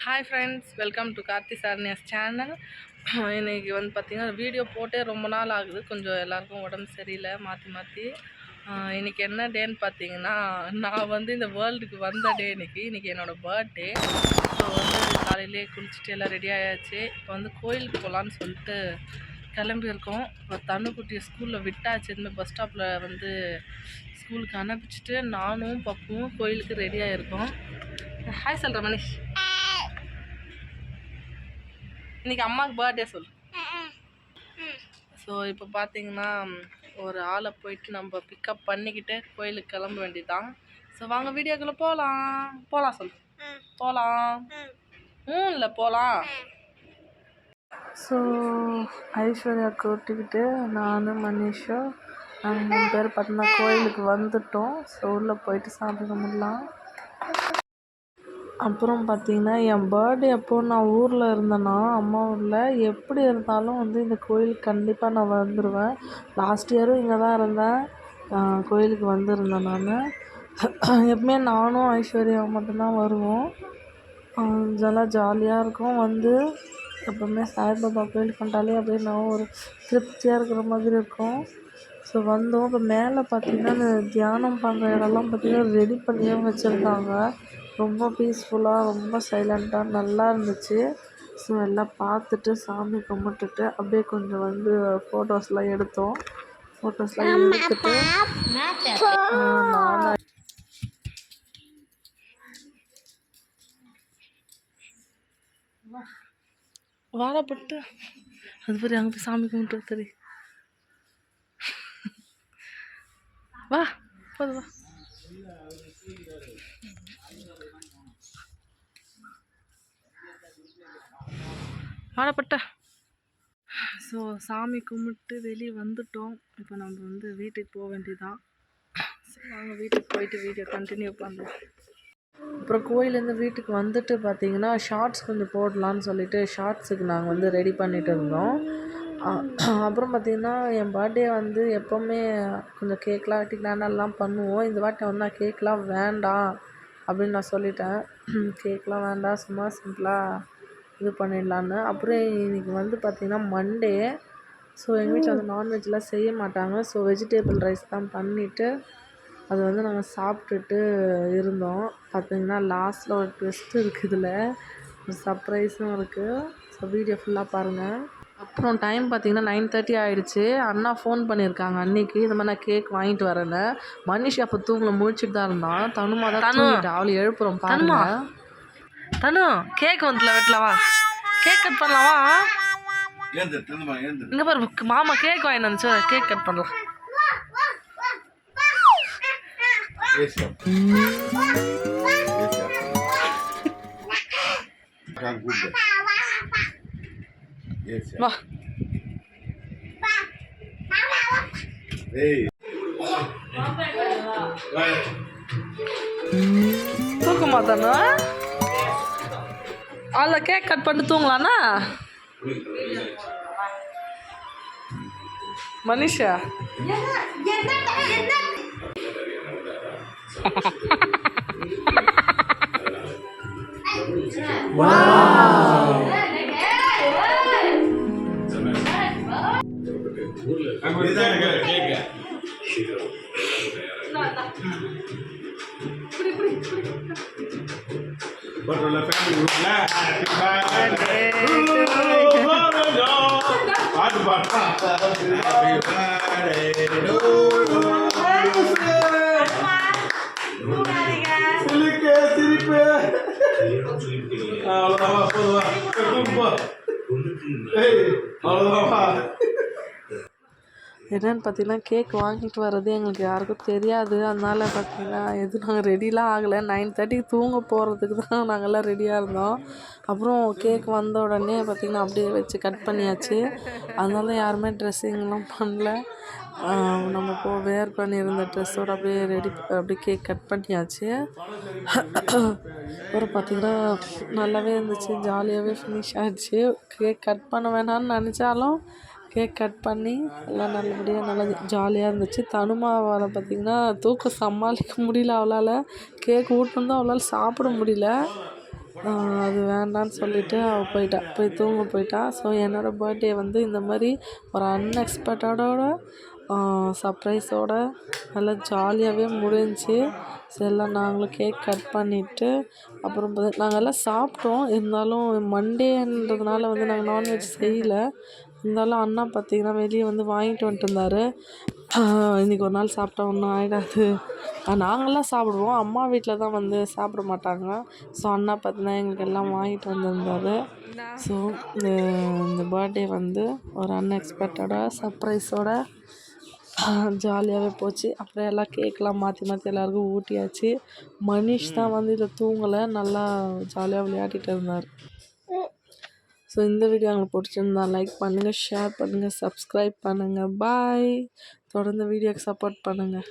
Hi friends, welcome to Karthi Saranya's channel. இன்றைக்கி வந்து பார்த்திங்கன்னா வீடியோ போட்டே ரொம்ப நாள் ஆகுது. கொஞ்சம் எல்லாருக்கும் உடம்பு சரியில்லை, மாற்றி இன்றைக்கி என்ன டேன்னு பார்த்தீங்கன்னா, நான் வந்து இந்த வேர்ல்டுக்கு வந்த டே இன்றைக்கி என்னோடய பர்த்டே. ஸோ வந்து காலையிலே குளிச்சுட்டு எல்லாம் ரெடி ஆயாச்சு. இப்போ வந்து கோயிலுக்கு போகலான்னு சொல்லிட்டு கிளம்பியிருக்கோம். இப்போ தண்ணுக்குட்டியை ஸ்கூலில் விட்டாச்சு. இதுமாதிரி பஸ் ஸ்டாப்பில் வந்து ஸ்கூலுக்கு அனுப்பிச்சிட்டு நானும் பப்புவும் கோயிலுக்கு ரெடியாக இருக்கோம். ஹாய் சொல்கிறேன் மனிஷ். இன்றைக்கி அம்மாவுக்கு பர்த்டே சொல்லு. ஸோ இப்போ பார்த்தீங்கன்னா ஒரு ஆளை போயிட்டு நம்ம பிக்கப் பண்ணிக்கிட்டு கோயிலுக்கு கிளம்ப வேண்டியதான். ஸோ வாங்க வீடியோக்குள்ளே போகலாம் சொல்லு. போகலாம் இல்லை போகலாம். ஸோ ஐஸ்வர்யா கூட்டிக்கிட்டு நான் மனிஷா நாங்கள் 3 பேர் பார்த்தீங்கன்னா கோயிலுக்கு வந்துட்டோம். ஸோ உள்ளே போயிட்டு சாமி கும்பிடலாம். அப்புறம் பார்த்திங்கன்னா என் பர்த்டே அப்போது நான் ஊரில் இருந்தேன்னா அம்மா ஊரில் எப்படி இருந்தாலும் வந்து இந்த கோயிலுக்கு கண்டிப்பாக நான் வந்துடுவேன். லாஸ்ட் இயரும் இங்கே தான் இருந்தேன். கோயிலுக்கு வந்திருந்தேன் நான். எப்பவுமே நானும் ஐஸ்வர்யா மட்டும்தான் வருவோம். இதெல்லாம் ஜாலியாக இருக்கும். வந்து எப்போவுமே சாய்பாபா கோயிலுக்கு வந்துட்டாலே அப்படியே நான் ஒரு திருப்தியாக இருக்கிற மாதிரி இருக்கும். ஸோ வந்தோம். இப்போ மேலே பார்த்திங்கன்னா இந்த தியானம் பண்ணுற இடம்லாம் பார்த்திங்கன்னா ரெடி பண்ணியே வச்சுருந்தாங்க. ரொம்ப பீஸ்ஃபுல்லாக, ரொம்ப சைலண்ட்டாக நல்லா இருந்துச்சு. ஸோ எல்லாம் பார்த்துட்டு சாமி கும்பிட்டுட்டு அப்படியே கொஞ்சம் வந்து ஃபோட்டோஸ்லாம் எடுத்தோம். ஃபோட்டோஸ்லாம் எடுத்துட்டு நான் வாழைப்பட்டு அது மாதிரி அங்கே போய் சாமி கும்பிட்டு சரி வா போது வா. வாழைப்பட்ட. ஸோ சாமி கும்பிட்டு வெளியே வந்துட்டோம். இப்போ நம்ம வந்து வீட்டுக்கு போக வேண்டியதான். ஸோ நாங்கள் வீட்டுக்கு போயிட்டு வீடியோ கண்டினியூ பண்ணலாம். அப்புறம் கோயிலேருந்து வீட்டுக்கு வந்துட்டு பார்த்திங்கன்னா ஷார்ட்ஸ் கொஞ்சம் போடலான்னு சொல்லிட்டு ஷார்ட்ஸுக்கு நாங்கள் வந்து ரெடி பண்ணிகிட்டு இருந்தோம். அப்புறம் பார்த்திங்கன்னா என் பர்த்டே வந்து எப்போவுமே கொஞ்சம் கேக்லாம் வெட்டி கிராண்டெல்லாம் பண்ணுவோம். இந்த வாட்டி வந்து நான் கேக்லாம் வேண்டாம் அப்படின்னு நான் சொல்லிட்டேன். கேக்லாம் வேண்டாம், சும்மா சிம்பிளாக இது பண்ணிடலான்னு. அப்புறம் இன்றைக்கி வந்து பார்த்திங்கன்னா மண்டே. ஸோ எங்கள் வீட்டில் வந்து நான்வெஜ்லாம் செய்ய மாட்டாங்க. ஸோ வெஜிடேபிள் ரைஸ் தான் பண்ணிவிட்டு அது வந்து நாங்கள் சாப்பிட்டுட்டு இருந்தோம். பார்த்திங்கன்னா லாஸ்ட்டில் ஒரு ட்விஸ்ட் இருக்குது, இதில் ஒரு சர்ப்ரைஸும் இருக்குது. ஸோ வீடியோ ஃபுல்லாக பாருங்கள். அப்புறம் டைம் பார்த்திங்கன்னா 9:30 ஆகிடுச்சு. அண்ணா ஃபோன் பண்ணியிருக்காங்க அன்றைக்கி, இந்த மாதிரி நான் கேக் வாங்கிட்டு வரேன்னு. மனிஷ் அப்போ தூங்கல, முழிச்சிட்டு தான் இருந்தான். தனுமா தான் தூங்கிட்டா. அவளை எழுப்புறோம் பாருங்க. தனு கேக் வந்துல வெட்டலவா, கேக் கட் பண்ணலாமா? இங்கே பாரு, மாமா கேக் வாங்கிட்டு வந்துச்சு, கேக் கட் பண்ணலாம். வா தூக்க மாட்டானா? அதில் கேக் கட் பண்ணி தூங்கலாண்ணா மனிஷா. என்னென்னு பார்த்தீங்கன்னா கேக் வாங்கிட்டு வர்றது எங்களுக்கு யாருக்கும் தெரியாது. அதனால் பார்த்தீங்கன்னா எதுவும் நாங்கள் ரெடிலாம் ஆகலை. 9:30 தூங்க போகிறதுக்கு தான் நாங்கள்லாம் ரெடியாக இருந்தோம். அப்புறம் கேக் வந்த உடனே பார்த்திங்கன்னா அப்படியே வச்சு கட் பண்ணியாச்சு. அதனால யாருமே ட்ரெஸ்ஸிங்லாம் பண்ணல. நம்ம வேர் பண்ணியிருந்த ட்ரெஸ்ஸோடு அப்படியே கேக் கட் பண்ணியாச்சு. அப்புறம் பார்த்திங்கன்னா நல்லாவே இருந்துச்சு, ஜாலியாகவே ஃபினிஷ் ஆகிடுச்சு. கேக் கட் பண்ண வேணாம்னு நினச்சாலும் கேக் கட் பண்ணி எல்லாம் நல்லபடியாக நல்லா ஜாலியாக இருந்துச்சு. தனுமாவால் பார்த்திங்கன்னா தூக்கம் சமாளிக்க முடியல அவளால். கேக் ஊட்டணும் தான் அவளால் சாப்பிட முடியல. அது வேண்டான்னு சொல்லிவிட்டு அவள் போயிட்டா, போய் தூங்க போயிட்டா. ஸோ என்னோடய பர்த்டே வந்து இந்த மாதிரி ஒரு அன்எக்ஸ்பெக்டடோட சர்ப்ரைஸோட நல்லா ஜாலியாகவே முடிஞ்சிச்சு. ஸோ எல்லாம் நாங்களும் கேக் கட் பண்ணிவிட்டு அப்புறம் நாங்கள் எல்லாம் சாப்பிட்டோம். இருந்தாலும் மண்டேன்றதுனால வந்து நாங்கள் நான்வெஜ் செய்யலை. இருந்தாலும் அண்ணா பார்த்திங்கன்னா வெளியே வந்து வாங்கிட்டு வந்துட்டு இருந்தார். இன்றைக்கி ஒரு நாள் சாப்பிட்டா ஒன்றும் ஆகிடாது. நாங்கள்லாம் சாப்பிடுவோம், அம்மா வீட்டில் தான் வந்து சாப்பிட மாட்டாங்க. ஸோ அண்ணா பார்த்தீங்கன்னா எங்களுக்கு எல்லாம் வாங்கிட்டு வந்திருந்தார். ஸோ இந்த பர்த்டே வந்து ஒரு அன்எக்ஸ்பெக்டடாக சர்ப்ரைஸோட ஜாலியாகவே போச்சு. அப்புறம் எல்லாம் கேக்கெலாம் மாற்றி மாற்றி எல்லாருக்கும் ஊட்டியாச்சு. மனிஷ் தான் வந்து இதில் தூங்கலை, நல்லா ஜாலியாக விளையாடிட்டு இருந்தார். ஸோ இந்த வீடியோ உங்களுக்கு பிடிச்சிருந்தா லைக் பண்ணுங்கள், ஷேர் பண்ணுங்கள், சப்ஸ்கிரைப் பண்ணுங்கள். பாய். தொடர்ந்து வீடியோக்கு சப்போர்ட் பண்ணுங்கள்.